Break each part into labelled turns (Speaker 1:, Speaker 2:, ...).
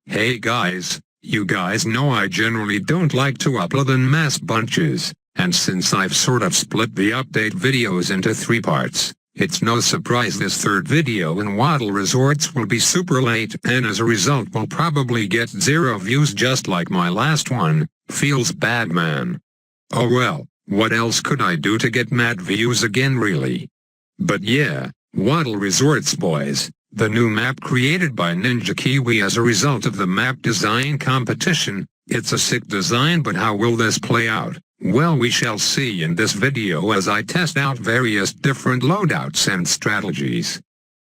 Speaker 1: Hey guys, you guys know I generally don't like to upload in mass bunches, and since I've sort of split the update videos into 3 parts, it's no surprise this third video in Wattle Resorts will be super late and as a result will probably get 0 views just like my last one. Feels bad, man. Oh well, what else could I do to get mad views again really? But yeah, Wattle Resorts boys. The new map created by Ninja Kiwi as a result of the map design competition. It's a sick design, but how will this play out? Well, we shall see in this video as I test out various different loadouts and strategies.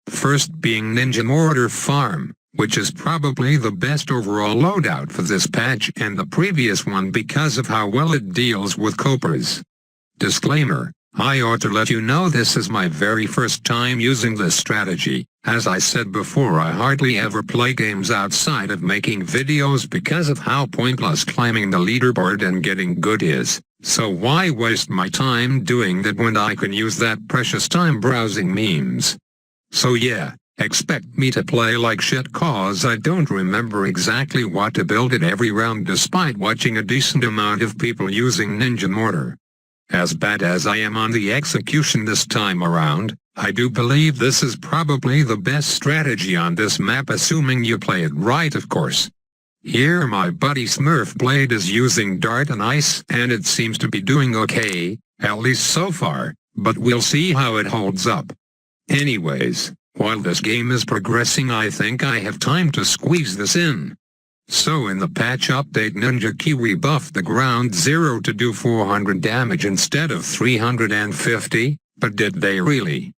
Speaker 1: First being Ninja Mortar Farm, which is probably the best overall loadout for this patch and the previous one because of how well it deals with copers. Disclaimer: I ought to let you know this is my very first time using this strategy. As I said before, I hardly ever play games outside of making videos because of how pointless climbing the leaderboard and getting good is, so why waste my time doing that when I can use that precious time browsing memes? So yeah, expect me to play like shit cause I don't remember exactly what to build at every round despite watching a decent amount of people using Ninja Mortar. As bad as I am on the execution this time around, I do believe this is probably the best strategy on this map, assuming you play it right, of course. Here my buddy Smurfblade is using Dart and Ice and it seems to be doing okay, at least so far, but we'll see how it holds up. Anyways, while this game is progressing, I think I have time to squeeze this in. So in the patch update, Ninja Kiwi buffed the ground 0 to do 400 damage instead of 350, but did they really?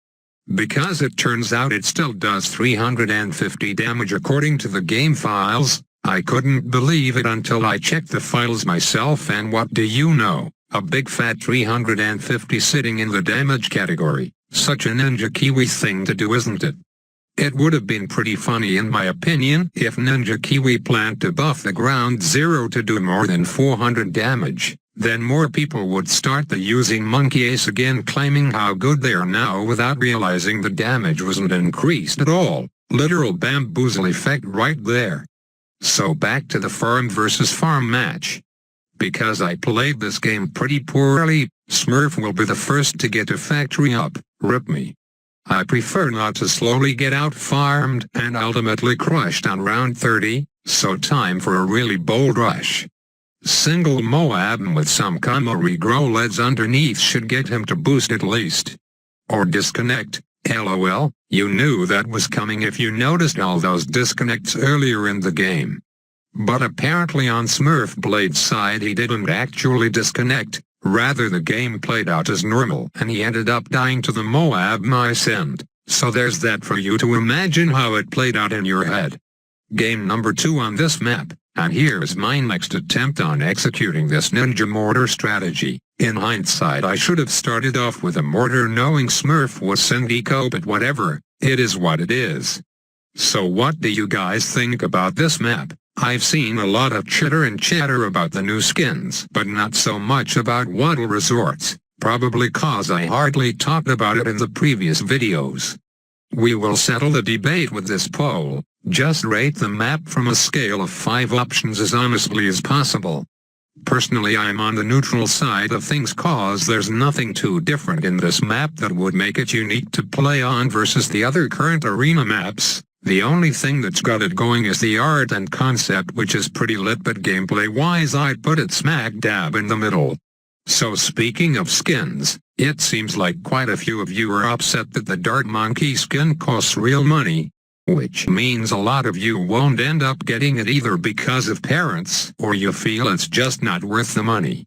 Speaker 1: Because it turns out it still does 350 damage according to the game files. I couldn't believe it until I checked the files myself, and what do you know? A big fat 350 sitting in the damage category. Such a Ninja Kiwi thing to do, isn't it? It would have been pretty funny in my opinion if Ninja Kiwi planned to buff the ground 0 to do more than 400 damage. Then more people would start the using Monkey Ace again, claiming how good they are now without realizing the damage wasn't increased at all. Literal bamboozle effect right there. So back to the farm versus farm match. Because I played this game pretty poorly, Smurf will be the first to get a factory up. Rip me. I prefer not to slowly get out-farmed and ultimately crushed on round 30, so time for a really bold rush. Single Moab with some combo regrow leads underneath should get him to boost at least. Or disconnect. LOL, you knew that was coming if you noticed all those disconnects earlier in the game. But apparently on Smurfblade's side he didn't actually disconnect, rather the game played out as normal and he ended up dying to the Moab mice end, so there's that for you to imagine how it played out in your head. Game number 2 on this map. And here's my next attempt on executing this Ninja Mortar strategy. In hindsight, I should have started off with a mortar knowing Smurf was Syndico, but whatever, it is what it is. So what do you guys think about this map? I've seen a lot of chitter and chatter about the new skins, but not so much about Wattle Resorts, probably cause I hardly talked about it in the previous videos. We will settle the debate with this poll. Just rate the map from a scale of 5 options as honestly as possible. Personally, I'm on the neutral side of things cause there's nothing too different in this map that would make it unique to play on versus the other current arena maps. The only thing that's got it going is the art and concept, which is pretty lit, but gameplay-wise I'd put it smack dab in the middle. So speaking of skins, it seems like quite a few of you are upset that the Dart Monkey skin costs real money. Which means a lot of you won't end up getting it either because of parents or you feel it's just not worth the money.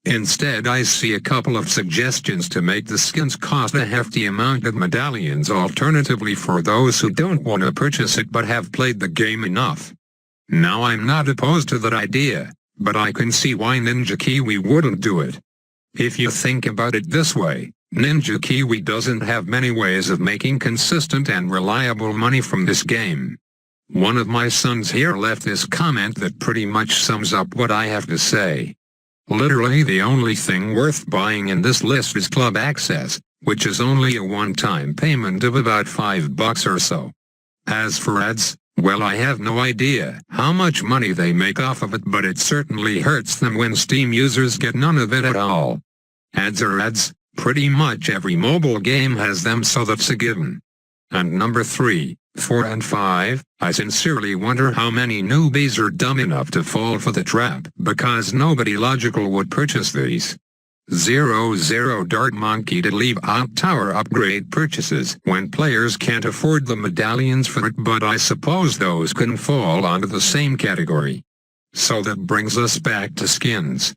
Speaker 1: Instead, I see a couple of suggestions to make the skins cost a hefty amount of medallions alternatively for those who don't want to purchase it but have played the game enough. Now I'm not opposed to that idea, but I can see why Ninja Kiwi wouldn't do it. If you think about it this way, Ninja Kiwi doesn't have many ways of making consistent and reliable money from this game. One of my sons here left this comment that pretty much sums up what I have to say. Literally the only thing worth buying in this list is club access, which is only a one-time payment of about $5 or so. As for ads, Well, I have no idea how much money they make off of it, but it certainly hurts them when Steam users get none of it at all. Ads are ads, pretty much every mobile game has them, so that's a given. And number 3, 4 and 5, I sincerely wonder how many newbies are dumb enough to fall for the trap, because nobody logical would purchase these. 00 Dart Monkey to leave out tower upgrade purchases when players can't afford the medallions for it, but I suppose those can fall onto the same category. So that brings us back to skins.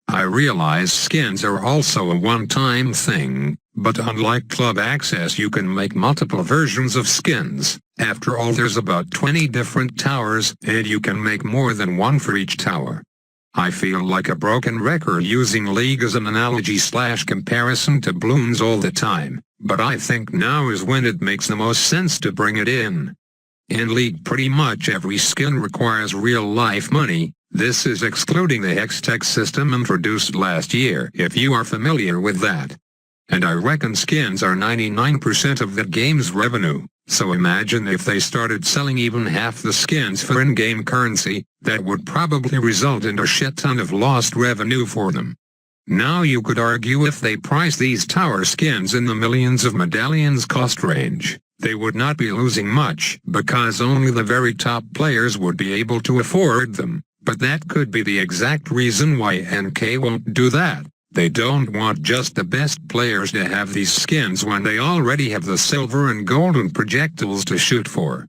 Speaker 1: I realize skins are also a one-time thing, but unlike Club Access you can make multiple versions of skins. After all, there's about 20 different towers, and you can make more than one for each tower. I feel like a broken record using League as an analogy/comparison to Bloons all the time, but I think now is when it makes the most sense to bring it in. In League pretty much every skin requires real-life money. This is excluding the Hextech system introduced last year, if you are familiar with that. And I reckon skins are 99% of that game's revenue, so imagine if they started selling even half the skins for in-game currency, that would probably result in a shit ton of lost revenue for them. Now you could argue if they price these tower skins in the millions of medallions cost range, they would not be losing much, because only the very top players would be able to afford them. But that could be the exact reason why NK won't do that. They don't want just the best players to have these skins when they already have the silver and golden projectiles to shoot for.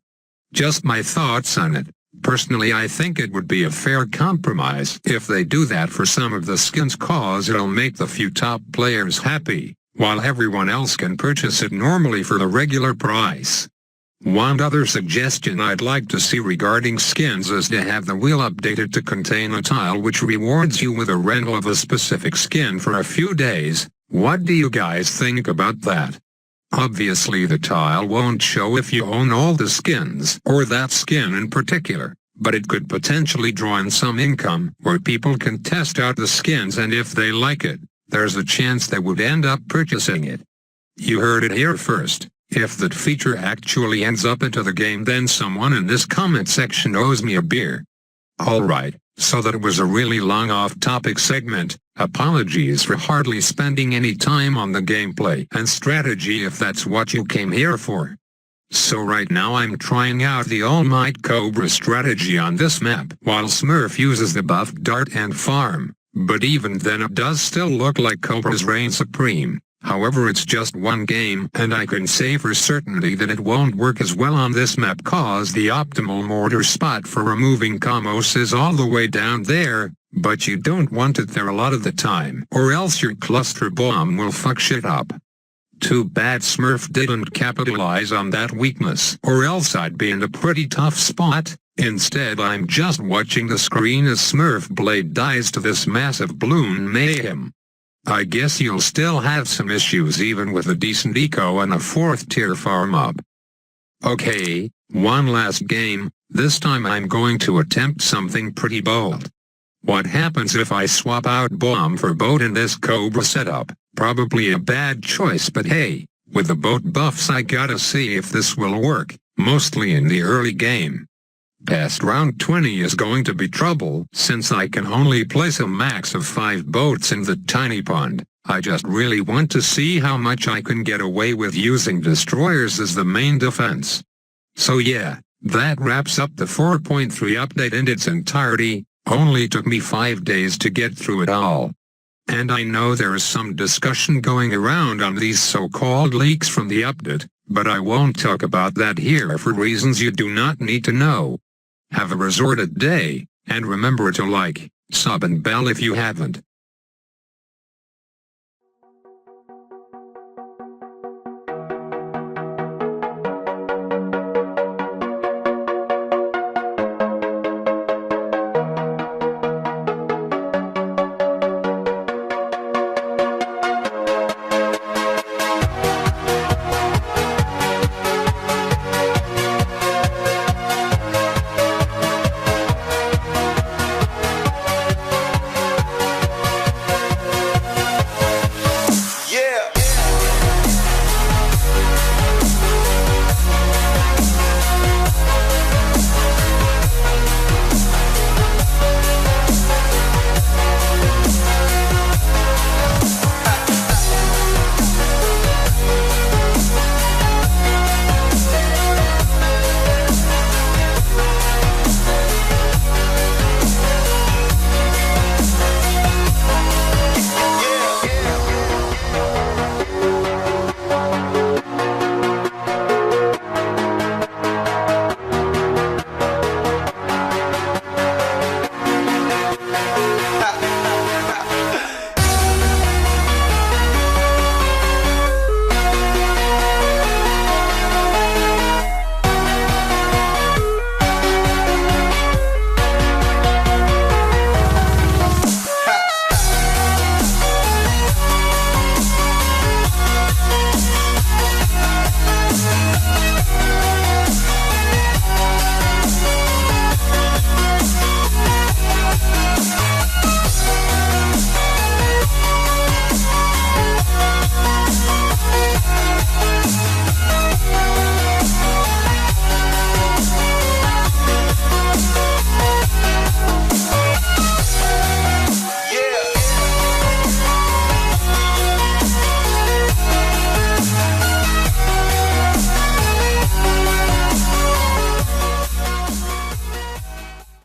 Speaker 1: Just my thoughts on it. Personally, I think it would be a fair compromise if they do that for some of the skins, cause it'll make the few top players happy, while everyone else can purchase it normally for the regular price. One other suggestion I'd like to see regarding skins is to have the wheel updated to contain a tile which rewards you with a rental of a specific skin for a few days. What do you guys think about that? Obviously the tile won't show if you own all the skins, or that skin in particular, but it could potentially draw in some income, where people can test out the skins, and if they like it, there's a chance they would end up purchasing it. You heard it here first. If that feature actually ends up into the game, then someone in this comment section owes me a beer. Alright, so that was a really long off-topic segment. Apologies for hardly spending any time on the gameplay and strategy if that's what you came here for. So right now I'm trying out the All Might Cobra strategy on this map, while Smurf uses the buff Dart and Farm, but even then it does still look like Cobra's reign supreme. However, it's just one game, and I can say for certainty that it won't work as well on this map, cause the optimal mortar spot for removing combos is all the way down there, but you don't want it there a lot of the time, or else your cluster bomb will fuck shit up. Too bad Smurf didn't capitalize on that weakness, or else I'd be in a pretty tough spot. Instead, I'm just watching the screen as Smurf Blade dies to this massive Bloon mayhem. I guess you'll still have some issues even with a decent eco and a 4th tier farm up. Okay, one last game. This time I'm going to attempt something pretty bold. What happens if I swap out bomb for boat in this Cobra setup? Probably a bad choice, but hey, with the boat buffs I gotta see if this will work, mostly in the early game. Past round 20 is going to be trouble, since I can only place a max of 5 boats in the tiny pond. I just really want to see how much I can get away with using destroyers as the main defense. So yeah, that wraps up the 4.3 update in its entirety. Only took me 5 days to get through it all. And I know there is some discussion going around on these so-called leaks from the update, but I won't talk about that here for reasons you do not need to know. Have a resorted day, and remember to like, sub and bell if you haven't.